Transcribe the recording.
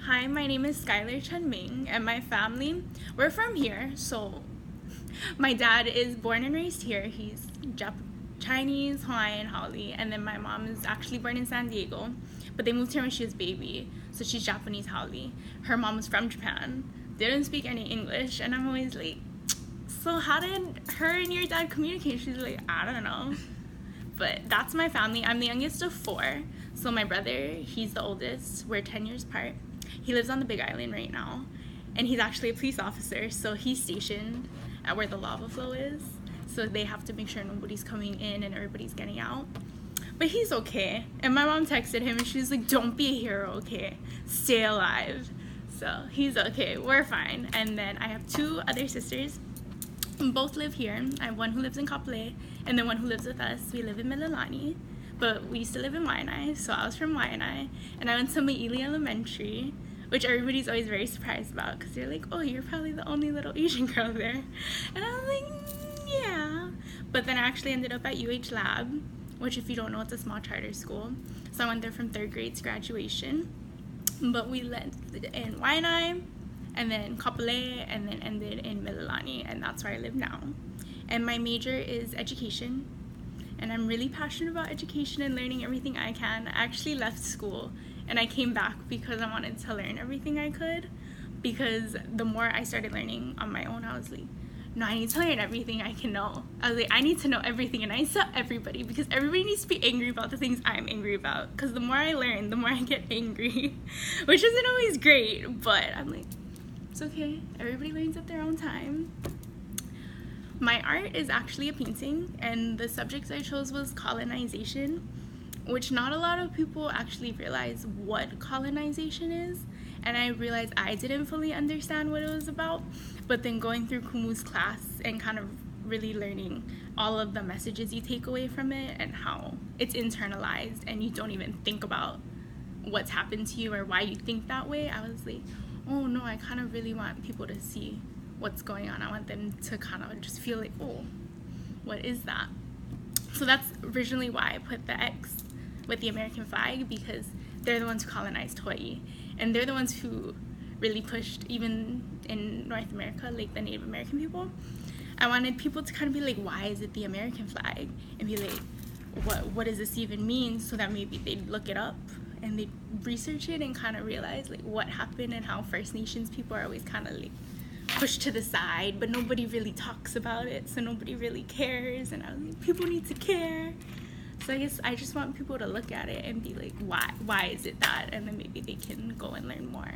Hi, my name is Skylar Chun-Ming, and my family, we're from here. So my dad is born and raised here. He's Chinese, Hawaiian, Hawai'i, and then my mom is actually born in San Diego, but they moved here when she was a baby, so she's Japanese, Hawai'i. Her mom was from Japan, didn't speak any English, and I'm always like, so how did her and your dad communicate? She's like, I don't know. But that's my family. I'm the youngest of four. So my brother, he's the oldest. We're 10 years apart. He lives on the Big Island right now. And he's actually a police officer. So he's stationed at where the lava flow is. So they have to make sure nobody's coming in and everybody's getting out. But he's okay. And my mom texted him and she's like, don't be a hero, okay? Stay alive. So he's okay. We're fine. And then I have two other sisters. Both live here. I have one who lives in Kapolei and then one who lives with us. We live in Mililani, but we used to live in Waianae, so I was from Waianae, and I went to Maili Elementary, which everybody's always very surprised about because they're like, oh, you're probably the only little Asian girl there. And I was like, yeah. But then I actually ended up at UH Lab, which if you don't know, it's a small charter school. So I went there from 3rd grade to graduation. But we lived in Waianae, and then Kapolei, and then ended in Mililani, and that's where I live now. And my major is education, and I'm really passionate about education and learning everything I can. I actually left school, and I came back because I wanted to learn everything I could, because the more I started learning on my own, I was like, no, I need to learn everything I can know. I was like, I need to know everything, and I need to tell everybody, because everybody needs to be angry about the things I'm angry about, because the more I learn, the more I get angry, which isn't always great, but I'm like, it's okay, everybody learns at their own time. My art is actually a painting, and the subject I chose was colonization, which not a lot of people actually realize what colonization is, and I realized I didn't fully understand what it was about, but then going through Kumu's class and kind of really learning all of the messages you take away from it and how it's internalized and you don't even think about what's happened to you or why you think that way, I was like, oh no, I kind of really want people to see what's going on. I want them to kind of just feel like, oh, what is that? So that's originally why I put the X with the American flag, because they're the ones who colonized Hawaii, and they're the ones who really pushed, even in North America, like the Native American people. I wanted people to kind of be like, why is it the American flag? And be like, what does this even mean? So that maybe they'd look it up and they research it and kind of realize like what happened and how First Nations people are always kind of like pushed to the side, but nobody really talks about it, so nobody really cares. And I was like, people need to care. So I guess I just want people to look at it and be like, why is it that? And then maybe they can go and learn more.